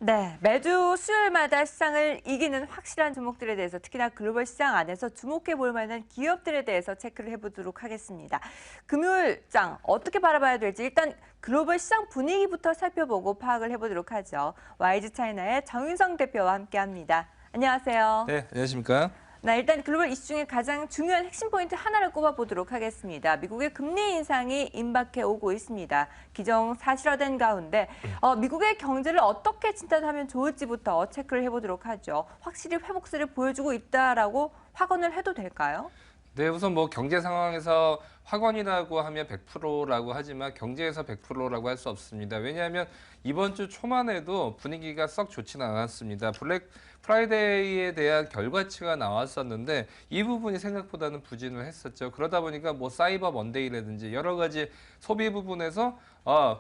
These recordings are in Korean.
네, 매주 수요일마다 시장을 이기는 확실한 종목들에 대해서 특히나 글로벌 시장 안에서 주목해 볼 만한 기업들에 대해서 체크를 해보도록 하겠습니다. 금요일장 어떻게 바라봐야 될지 일단 글로벌 시장 분위기부터 살펴보고 파악을 해보도록 하죠. YG차이나의 정윤성 대표와 함께합니다. 안녕하세요. 네, 안녕하십니까? 네, 일단 글로벌 이슈 중에 가장 중요한 핵심 포인트 하나를 꼽아보도록 하겠습니다. 미국의 금리 인상이 임박해 오고 있습니다. 기정사실화된 가운데 미국의 경제를 어떻게 진단하면 좋을지부터 체크를 해보도록 하죠. 확실히 회복세를 보여주고 있다라고 확언을 해도 될까요? 네, 우선 뭐 경제 상황에서 확언이라고 하면 100%라고 하지만 경제에서 100%라고 할 수 없습니다. 왜냐하면 이번 주 초만 해도 분위기가 썩 좋지는 않았습니다. 블랙 프라이데이에 대한 결과치가 나왔었는데 이 부분이 생각보다는 부진을 했었죠. 그러다 보니까 뭐 사이버 먼데이라든지 여러 가지 소비 부분에서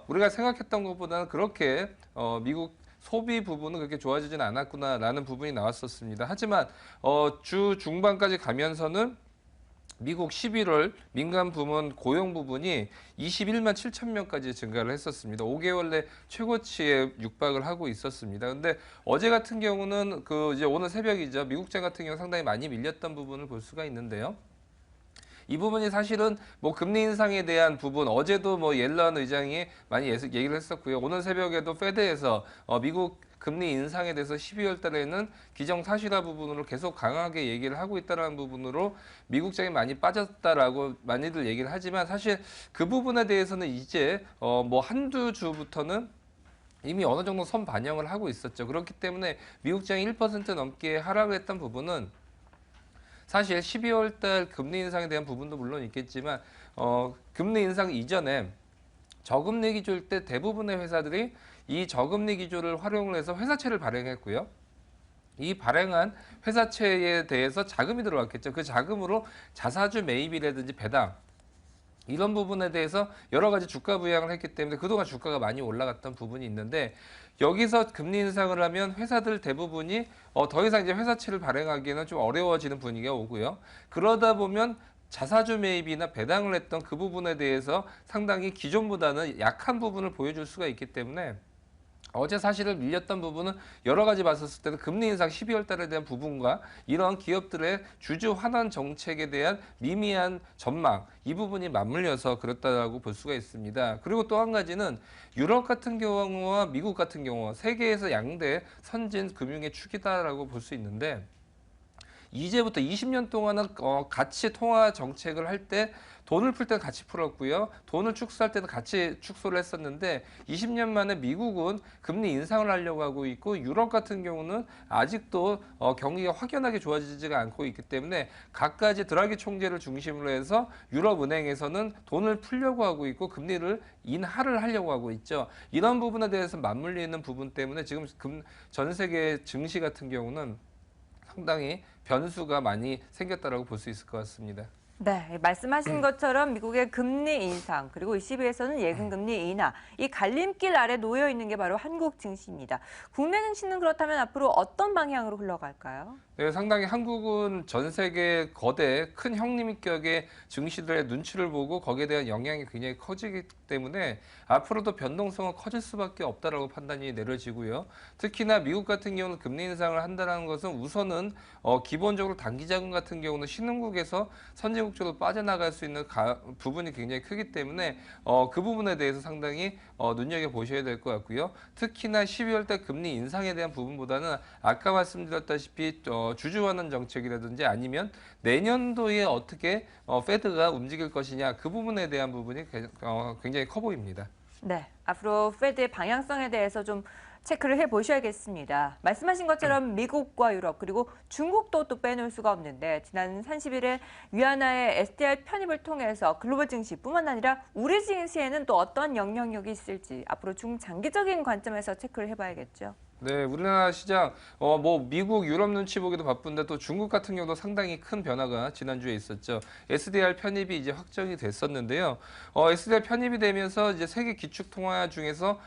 우리가 생각했던 것보다는 그렇게 미국 소비 부분은 그렇게 좋아지진 않았구나라는 부분이 나왔었습니다. 하지만 주 중반까지 가면서는 미국 11월 민간 부문 고용 부분이 21만 7천 명까지 증가를 했었습니다. 5개월 내 최고치에 육박을 하고 있었습니다. 근데 어제 같은 경우는 이제 오늘 새벽이죠. 미국장 같은 경우 상당히 많이 밀렸던 부분을 볼 수가 있는데요. 이 부분이 사실은 뭐 금리 인상에 대한 부분 어제도 뭐 옐런 의장이 많이 얘기를 했었고요. 오늘 새벽에도 페드에서 미국 금리 인상에 대해서 12월 달에는 기정사실화 부분으로 계속 강하게 얘기를 하고 있다는 부분으로 미국장이 많이 빠졌다라고 많이들 얘기를 하지만 사실 그 부분에 대해서는 이제 뭐 한두 주부터는 이미 어느 정도 선 반영을 하고 있었죠. 그렇기 때문에 미국장이 1% 넘게 하락을 했던 부분은 사실 12월 달 금리 인상에 대한 부분도 물론 있겠지만 금리 인상 이전에 저금리 기조일 때 대부분의 회사들이 이 저금리 기조를 활용을 해서 회사채를 발행했고요. 이 발행한 회사채에 대해서 자금이 들어왔겠죠. 그 자금으로 자사주 매입이라든지 배당 이런 부분에 대해서 여러 가지 주가 부양을 했기 때문에 그동안 주가가 많이 올라갔던 부분이 있는데 여기서 금리 인상을 하면 회사들 대부분이 더 이상 이제 회사채를 발행하기에는 좀 어려워지는 분위기가 오고요. 그러다 보면 자사주 매입이나 배당을 했던 그 부분에 대해서 상당히 기존보다는 약한 부분을 보여줄 수가 있기 때문에 어제 사실은 밀렸던 부분은 여러 가지 봤었을 때는 금리 인상 12월 달에 대한 부분과 이런 기업들의 주주 환원 정책에 대한 미미한 전망 이 부분이 맞물려서 그렇다고 볼 수가 있습니다. 그리고 또 한 가지는 유럽 같은 경우와 미국 같은 경우 세계에서 양대 선진 금융의 축이다라고 볼 수 있는데 이제부터 20년 동안은 같이 통화 정책을 할 때 돈을 풀 때는 같이 풀었고요. 돈을 축소할 때는 같이 축소를 했었는데 20년 만에 미국은 금리 인상을 하려고 하고 있고 유럽 같은 경우는 아직도 경기가 확연하게 좋아지지가 않고 있기 때문에 각가지 드라기 총재를 중심으로 해서 유럽 은행에서는 돈을 풀려고 하고 있고 금리를 인하를 하려고 하고 있죠. 이런 부분에 대해서 맞물리는 부분 때문에 지금 전 세계 증시 같은 경우는 상당히 변수가 많이 생겼다라고 볼 수 있을 것 같습니다. 네, 말씀하신 것처럼 미국의 금리 인상 그리고 ECB에서는 예금 금리 인하 이 갈림길 아래 놓여 있는 게 바로 한국 증시입니다. 국내 증시는 그렇다면 앞으로 어떤 방향으로 흘러갈까요? 네, 상당히 한국은 전 세계 거대 큰 형님격의 증시들의 눈치를 보고 거기에 대한 영향이 굉장히 커지기 때문에 앞으로도 변동성은 커질 수밖에 없다라고 판단이 내려지고요. 특히나 미국 같은 경우는 금리 인상을 한다는 것은 우선은 기본적으로 단기 자금 같은 경우는 신흥국에서 선진국 쪽으로 빠져나갈 수 있는 부분이 굉장히 크기 때문에 그 부분에 대해서 상당히 눈여겨보셔야 될 것 같고요. 특히나 12월 달 금리 인상에 대한 부분보다는 아까 말씀드렸다시피 주주 환원 정책이라든지 아니면 내년도에 어떻게 페드가 움직일 것이냐 그 부분에 대한 부분이 굉장히 커 보입니다. 네, 앞으로 페드의 방향성에 대해서 좀 체크를 해보셔야겠습니다. 말씀하신 것처럼 미국과 유럽 그리고 중국도 또 빼놓을 수가 없는데 지난 30일에 위안화의 SDR 편입을 통해서 글로벌 증시뿐만 아니라 우리 증시에는 또 어떤 영향력이 있을지 앞으로 중장기적인 관점에서 체크를 해봐야겠죠. 네, 우리나라 시장, 뭐, 미국, 유럽 눈치 보기도 바쁜데 또 중국 같은 경우도 상당히 큰 변화가 지난주에 있었죠. SDR 편입이 이제 확정이 됐었는데요. SDR 편입이 되면서 이제 세계 기축 통화 중에서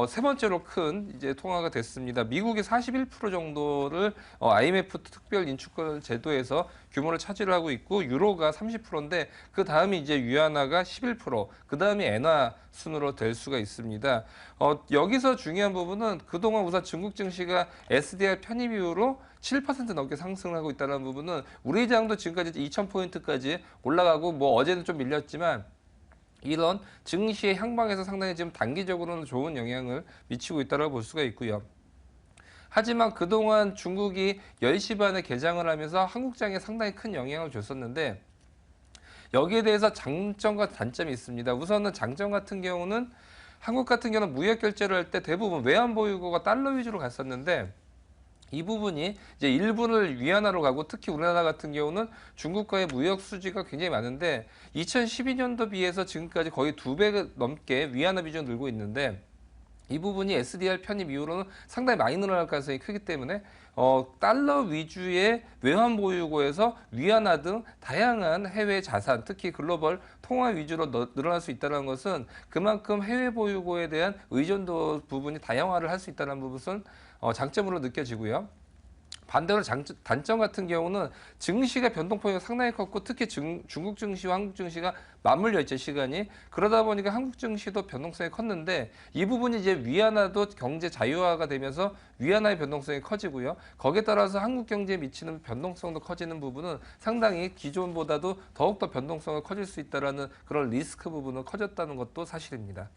세 번째로 큰 이제 통화가 됐습니다. 미국이 41% 정도를 IMF 특별 인축권 제도에서 규모를 차지하고 있고 유로가 30%인데 그 다음이 이제 위안화가 11%, 그 다음이 엔화 순으로 될 수가 있습니다. 여기서 중요한 부분은 그동안 우선 중국 중국 증시가 SDR 편입 이후로 7% 넘게 상승을 하고 있다는 부분은 우리 시장도 지금까지 2,000포인트까지 올라가고 뭐 어제는 좀 밀렸지만 이런 증시의 향방에서 상당히 지금 단기적으로는 좋은 영향을 미치고 있다고 볼 수가 있고요. 하지만 그동안 중국이 10시 반에 개장을 하면서 한국장에 상당히 큰 영향을 줬었는데 여기에 대해서 장점과 단점이 있습니다. 우선은 장점 같은 경우는 한국 같은 경우는 무역 결제를 할 때 대부분 외환 보유고가 달러 위주로 갔었는데 이 부분이 이제 일부를 위안화로 가고 특히 우리나라 같은 경우는 중국과의 무역 수지가 굉장히 많은데 2012년도 비해서 지금까지 거의 2배 넘게 위안화 비중이 늘고 있는데 이 부분이 SDR 편입 이후로는 상당히 많이 늘어날 가능성이 크기 때문에 달러 위주의 외환 보유고에서 위안화 등 다양한 해외 자산, 특히 글로벌 통화 위주로 늘어날 수 있다는 것은 그만큼 해외 보유고에 대한 의존도 부분이 다양화를 할 수 있다는 부분은 장점으로 느껴지고요. 반대로 단점 같은 경우는 증시가 변동폭이 상당히 컸고 특히 중국 증시와 한국 증시가 맞물려 있죠, 시간이. 그러다 보니까 한국 증시도 변동성이 컸는데 이 부분이 이제 위안화도 경제 자유화가 되면서 위안화의 변동성이 커지고요. 거기에 따라서 한국 경제에 미치는 변동성도 커지는 부분은 상당히 기존보다도 더욱더 변동성을 커질 수 있다는 그런 리스크 부분은 커졌다는 것도 사실입니다.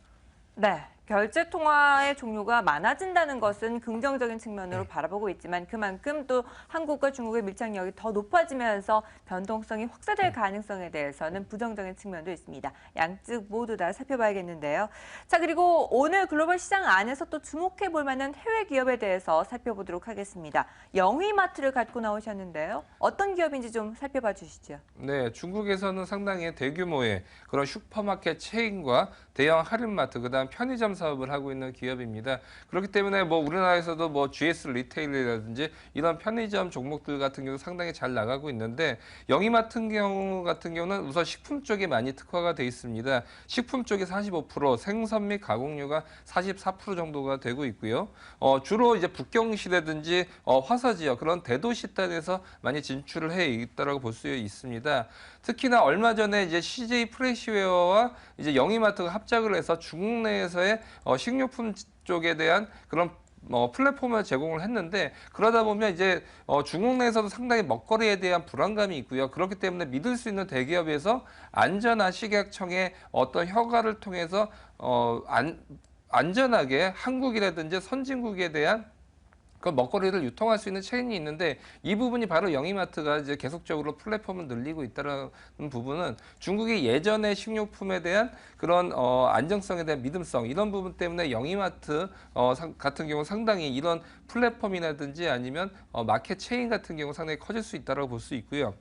네, 결제 통화의 종류가 많아진다는 것은 긍정적인 측면으로 바라보고 있지만 그만큼 또 한국과 중국의 밀착력이 더 높아지면서 변동성이 확산될 가능성에 대해서는 부정적인 측면도 있습니다. 양측 모두 다 살펴봐야겠는데요. 자, 그리고 오늘 글로벌 시장 안에서 또 주목해 볼 만한 해외 기업에 대해서 살펴보도록 하겠습니다. 영희마트를 갖고 나오셨는데요. 어떤 기업인지 좀 살펴봐 주시죠. 네, 중국에서는 상당히 대규모의 그런 슈퍼마켓 체인과 대형 할인마트, 그다음 편의점 사업을 하고 있는 기업입니다. 그렇기 때문에 뭐 우리나라에서도 뭐 GS 리테일이라든지 이런 편의점 종목들 같은 경우 상당히 잘 나가고 있는데 영희마트 같은 경우는 우선 식품 쪽에 많이 특화가 돼 있습니다. 식품 쪽이 45%, 생선 및 가공류가 44% 정도가 되고 있고요. 주로 이제 북경시라든지 화서 지역 그런 대도시 단에서 많이 진출을 해 있다라고 볼 수 있습니다. 특히나 얼마 전에 이제 CJ 프레시웨어와 이제 영희마트가 합작을 해서 중국 내에서의 식료품 쪽에 대한 그런 플랫폼을 제공을 했는데 그러다 보면 이제 중국 내에서도 상당히 먹거리에 대한 불안감이 있고요. 그렇기 때문에 믿을 수 있는 대기업에서 안전한 식약청의 어떤 허가를 통해서 안전하게 한국이라든지 선진국에 대한 그 먹거리를 유통할 수 있는 체인이 있는데 이 부분이 바로 영희마트가 이제 계속적으로 플랫폼을 늘리고 있다는 부분은 중국이 예전의 식료품에 대한 그런 안정성에 대한 믿음성 이런 부분 때문에 영희마트 같은 경우 상당히 이런 플랫폼이라든지 아니면 마켓 체인 같은 경우 상당히 커질 수 있다고 볼 수 있고요.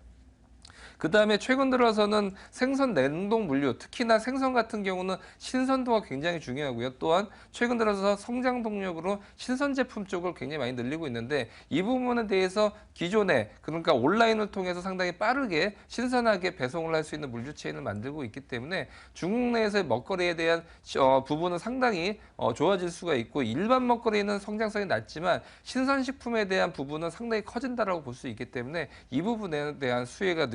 그 다음에 최근 들어서는 생선 냉동 물류, 특히나 생선 같은 경우는 신선도가 굉장히 중요하고요. 또한 최근 들어서 성장 동력으로 신선 제품 쪽을 굉장히 많이 늘리고 있는데 이 부분에 대해서 기존에 그러니까 온라인을 통해서 상당히 빠르게 신선하게 배송을 할 수 있는 물류 체인을 만들고 있기 때문에 중국 내에서의 먹거리에 대한 부분은 상당히 좋아질 수가 있고 일반 먹거리는 성장성이 낮지만 신선식품에 대한 부분은 상당히 커진다라고 볼 수 있기 때문에 이 부분에 대한 수혜가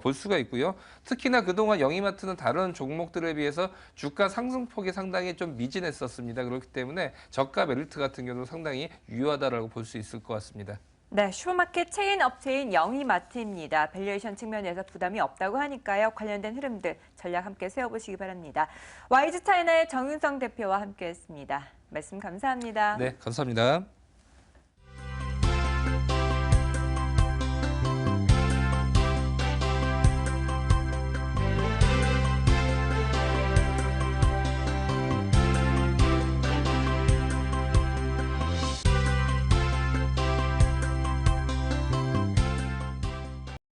볼 수가 있고요. 특히나 그동안 영희마트는 다른 종목들에 비해서 주가 상승폭이 상당히 좀 미진했었습니다. 그렇기 때문에 저가 메리트 같은 경우도 상당히 유효하다라고 볼 수 있을 것 같습니다. 네, 슈퍼마켓 체인 업체인 영희마트입니다. 밸류에이션 측면에서 부담이 없다고 하니까요. 관련된 흐름들 전략 함께 세워보시기 바랍니다. YG차이나의 정윤성 대표와 함께했습니다. 말씀 감사합니다. 네, 감사합니다.